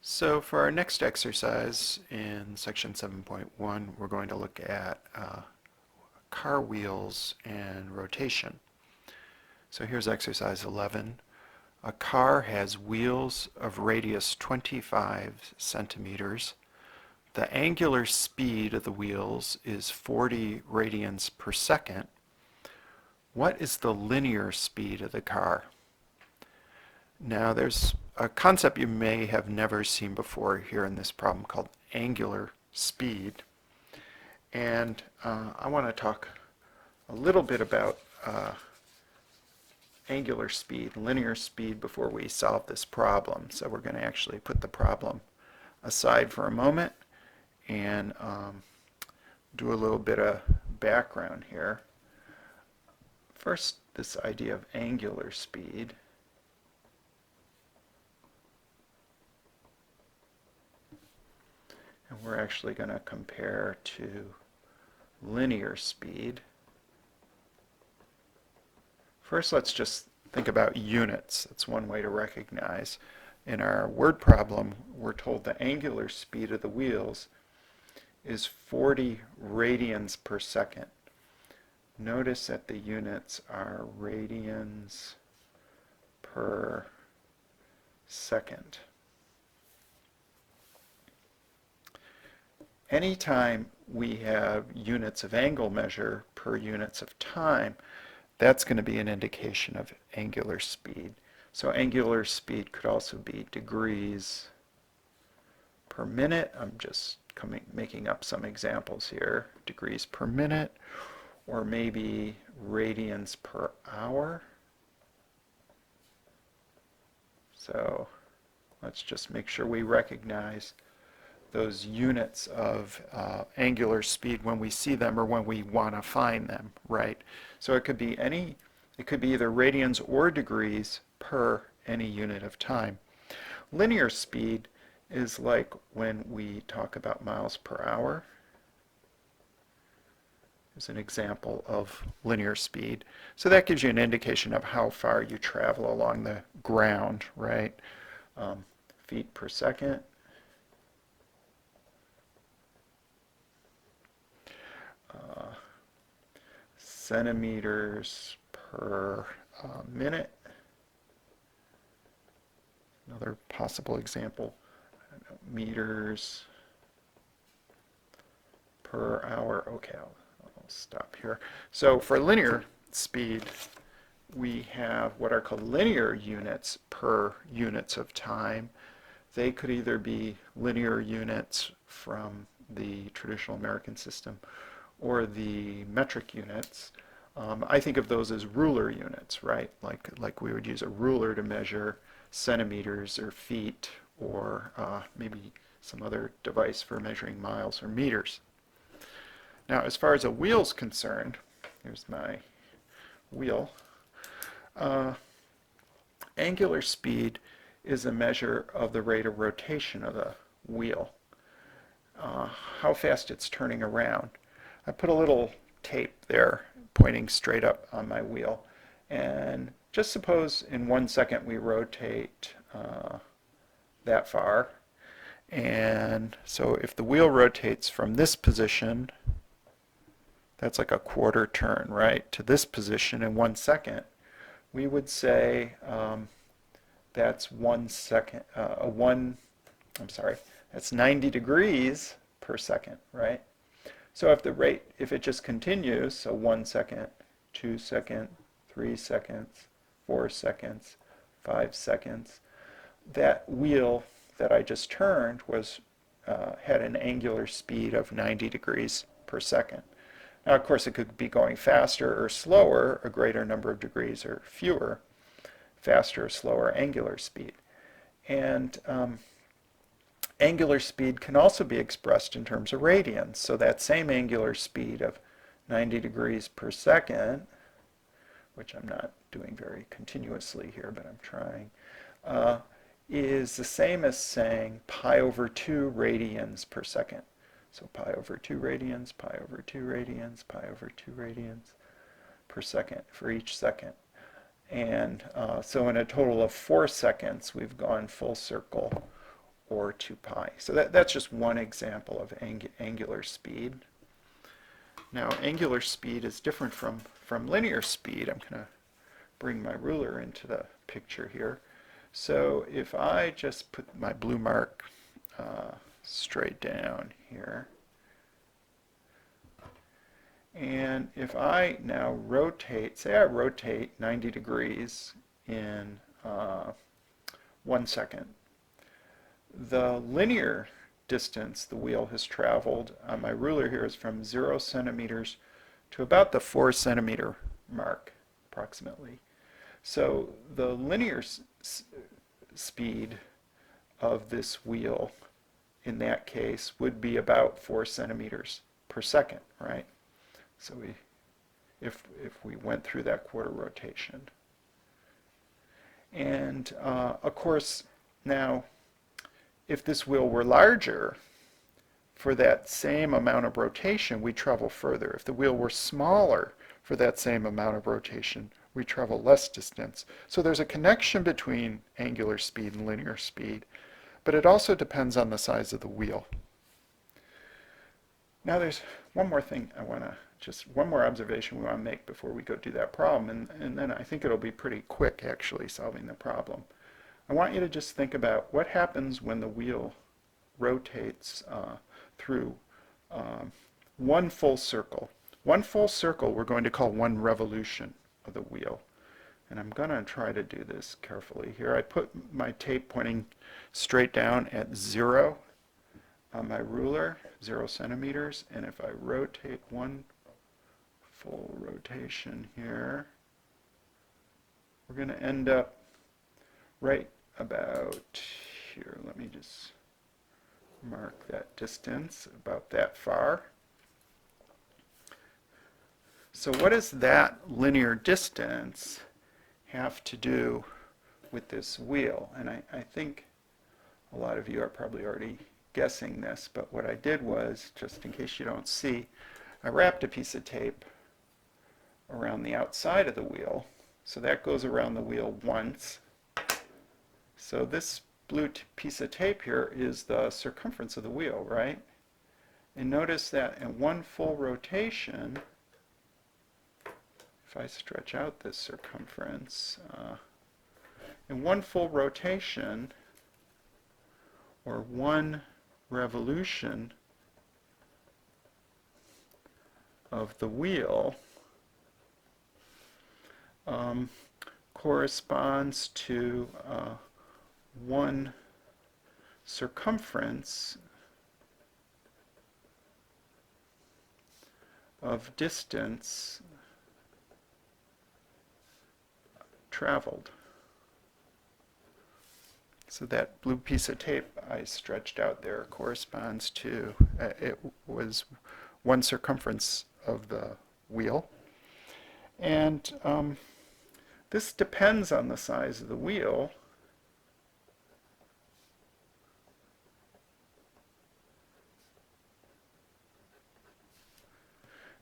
So for our next exercise in section 7.1, we're going to look at car wheels and rotation. So here's exercise 11. A car has wheels of radius 25 centimeters. The angular speed of the wheels is 40 radians per second. What is the linear speed of the car? Now there's a concept you may have never seen before here in this problem called angular speed. And I want to talk a little bit about angular speed, linear speed, before we solve this problem. So we're going to actually put the problem aside for a moment and do a little bit of background here. First, this idea of angular speed. And we're actually going to compare to linear speed. First, let's just think about units. That's one way to recognize. In our word problem, we're told the angular speed of the wheels is 40 radians per second. Notice that the units are radians per second. Anytime we have units of angle measure per units of time, that's going to be an indication of angular speed. So angular speed could also be degrees per minute. I'm just making up some examples here. Degrees per minute, or maybe radians per hour. So let's just make sure we recognize those units of angular speed when we see them or when we want to find them, right? So it could be either radians or degrees per any unit of time. Linear speed is like when we talk about miles per hour. Is an example of linear speed. So that gives you an indication of how far you travel along the ground, right? Feet per second. Centimeters per minute. Another possible example, meters per hour. Okay, I'll stop here. So for linear speed, we have what are called linear units per units of time. They could either be linear units from the traditional American system or the metric units. I think of those as ruler units, right? Like we would use a ruler to measure centimeters or feet or maybe some other device for measuring miles or meters. Now, as far as a wheel's concerned, here's my wheel. Angular speed is a measure of the rate of rotation of the wheel, how fast it's turning around. I put a little tape there pointing straight up on my wheel. And just suppose in 1 second we rotate that far. And so if the wheel rotates from this position, that's like a quarter turn, right, to this position in 1 second, we would say that's 1 second, that's 90 degrees per second, right? So if it just continues, so 1 second, 2 seconds, 3 seconds, 4 seconds, 5 seconds, that wheel that I just turned had an angular speed of 90 degrees per second. Now, of course, it could be going faster or slower, a greater number of degrees or fewer, faster or slower angular speed. And angular speed can also be expressed in terms of radians. So that same angular speed of 90 degrees per second, which I'm not doing very continuously here, but I'm trying, is the same as saying pi over 2 radians per second. So pi over 2 radians, pi over 2 radians, pi over 2 radians per second for each second. And so in a total of 4 seconds, we've gone full circle, or 2 pi. So that's just one example of angular speed. Now, angular speed is different from linear speed. I'm going to bring my ruler into the picture here. So if I just put my blue mark straight down here, and if I now rotate, say I rotate 90 degrees in 1 second, the linear distance the wheel has traveled on my ruler here is from 0 centimeters to about the 4 centimeter mark, approximately. So the linear speed of this wheel in that case would be about 4 centimeters per second, right? So if we went through that quarter rotation. And of course, now, if this wheel were larger, for that same amount of rotation, we travel further. If the wheel were smaller, for that same amount of rotation, we travel less distance. So there's a connection between angular speed and linear speed, but it also depends on the size of the wheel. Now there's one more thing one more observation we want to make before we go do that problem, and then I think it'll be pretty quick actually solving the problem. I want you to just think about what happens when the wheel rotates through one full circle. One full circle we're going to call one revolution of the wheel. And I'm going to try to do this carefully here. I put my tape pointing straight down at 0 on my ruler, 0 centimeters, and if I rotate one full rotation here, we're going to end up right about here. Let me just mark that distance, about that far. So what does that linear distance have to do with this wheel? And I think a lot of you are probably already guessing this, but what I did was, just in case you don't see, I wrapped a piece of tape around the outside of the wheel. So that goes around the wheel once. So this blue piece of tape here is the circumference of the wheel, right? And notice that in one full rotation, if I stretch out this circumference, in one full rotation, or one revolution of the wheel, corresponds to one circumference of distance traveled. So that blue piece of tape I stretched out there corresponds to, it was one circumference of the wheel. And this depends on the size of the wheel.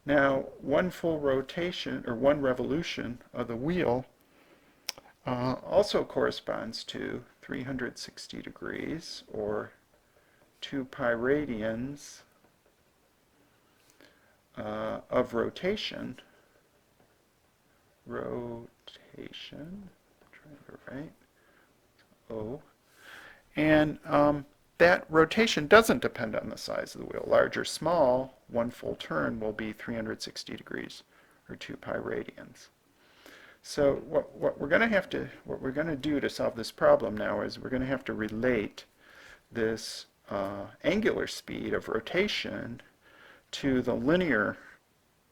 Now, one full rotation, or one revolution of the wheel also corresponds to 360 degrees, or 2 pi radians of rotation. Right? O. And that rotation doesn't depend on the size of the wheel. Large or small, one full turn will be 360 degrees, or 2 pi radians. So what we're going to do to solve this problem now is we're going to have to relate this angular speed of rotation to the linear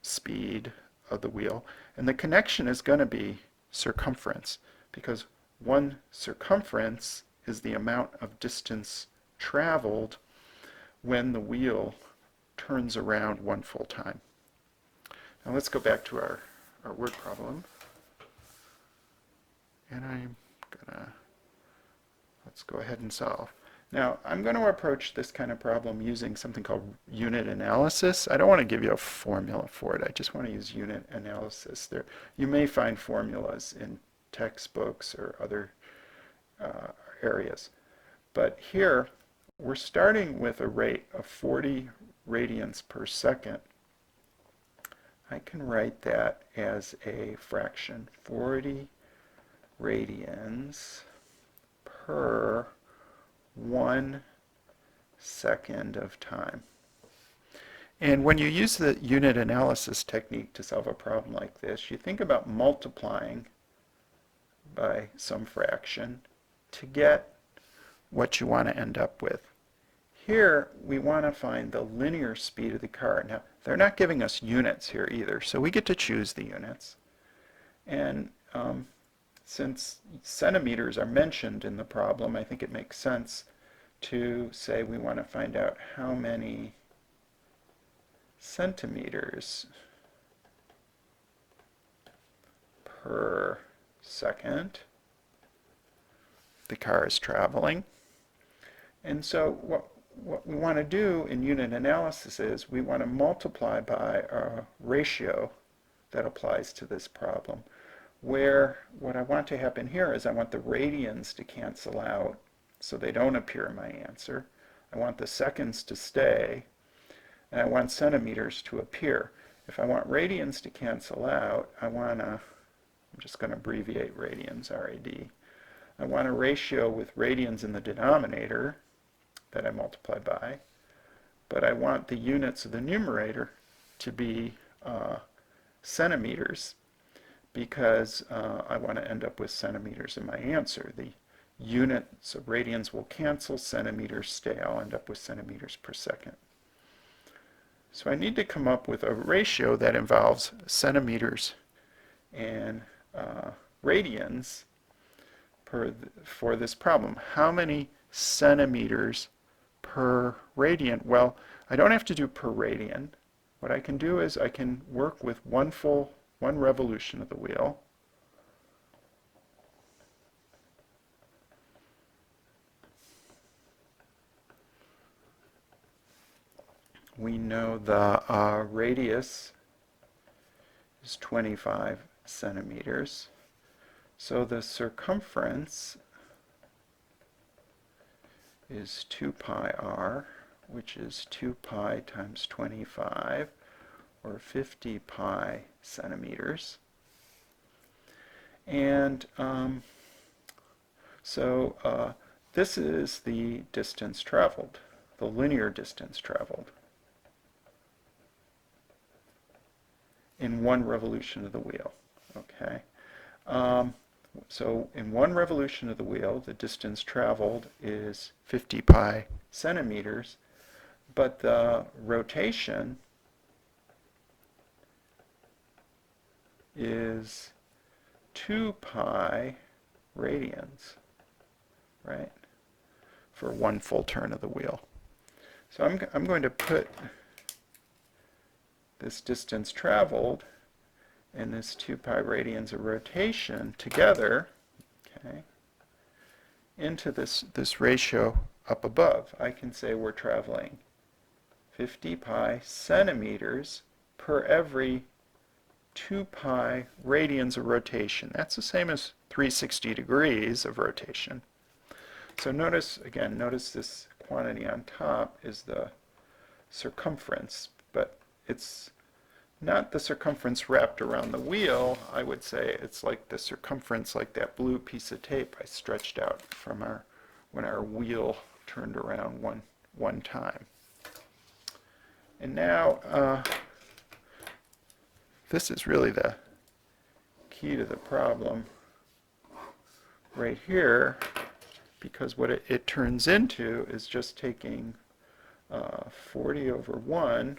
speed of the wheel, and the connection is going to be circumference, because one circumference is the amount of distance traveled when the wheel turns around one full time. Now let's go back to our word problem. And let's go ahead and solve. Now, I'm going to approach this kind of problem using something called unit analysis. I don't want to give you a formula for it. I just want to use unit analysis. You may find formulas in textbooks or other areas. But here, we're starting with a rate of 40 radians per second. I can write that as a fraction, 40 radians per 1 second of time. And when you use the unit analysis technique to solve a problem like this, you think about multiplying by some fraction to get what you want to end up with. Here, we want to find the linear speed of the car. Now, they're not giving us units here either, so we get to choose the units. And since centimeters are mentioned in the problem, I think it makes sense to say we want to find out how many centimeters per second the car is traveling. And so what we want to do in unit analysis is we want to multiply by a ratio that applies to this problem, where what I want to happen here is I want the radians to cancel out so they don't appear in my answer. I want the seconds to stay, and I want centimeters to appear. If I want radians to cancel out, I'm just going to abbreviate radians, RAD. I want a ratio with radians in the denominator that I multiply by, but I want the units of the numerator to be centimeters, because I want to end up with centimeters in my answer. The units of radians will cancel, centimeters stay. I'll end up with centimeters per second. So I need to come up with a ratio that involves centimeters and radians for this problem. How many centimeters per radian? Well, I don't have to do per radian. What I can do is I can work with one revolution of the wheel. We know the radius is 25 centimeters. So the circumference is 2 pi r, which is 2 pi times 25, or 50 pi centimeters. And this is the distance traveled, the linear distance traveled in one revolution of the wheel. Okay. So in one revolution of the wheel, the distance traveled is 50 pi centimeters, but the rotation is 2 pi radians, right, for one full turn of the wheel. So I'm going to put this distance traveled and this 2 pi radians of rotation together, okay, into this ratio up above. I can say we're traveling 50 pi centimeters per every 2 pi radians of rotation. That's the same as 360 degrees of rotation. So notice this quantity on top is the circumference, but it's not the circumference wrapped around the wheel. I would say it's like the circumference, like that blue piece of tape I stretched out from when our wheel turned around one time. And now this is really the key to the problem right here, because what it turns into is just taking 40 over 1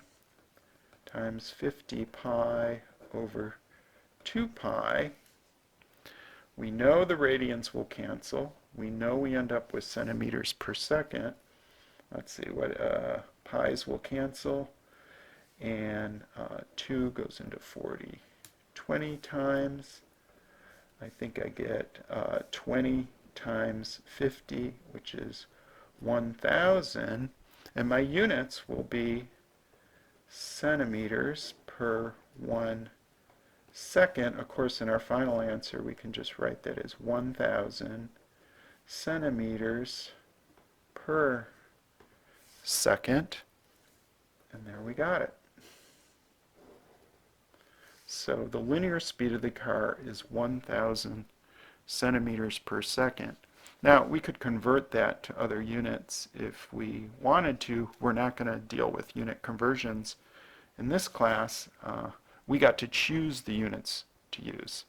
times 50 pi over 2 pi. We know the radians will cancel. We know we end up with centimeters per second. Let's see, what pi's will cancel, and 2 goes into 40 20 times. I think I get 20 times 50, which is 1,000, and my units will be centimeters per 1 second. Of course, in our final answer, we can just write that as 1,000 centimeters per second, and there we got it. So the linear speed of the car is 1,000 centimeters per second. Now we could convert that to other units if we wanted to. We're not going to deal with unit conversions in this class. We got to choose the units to use.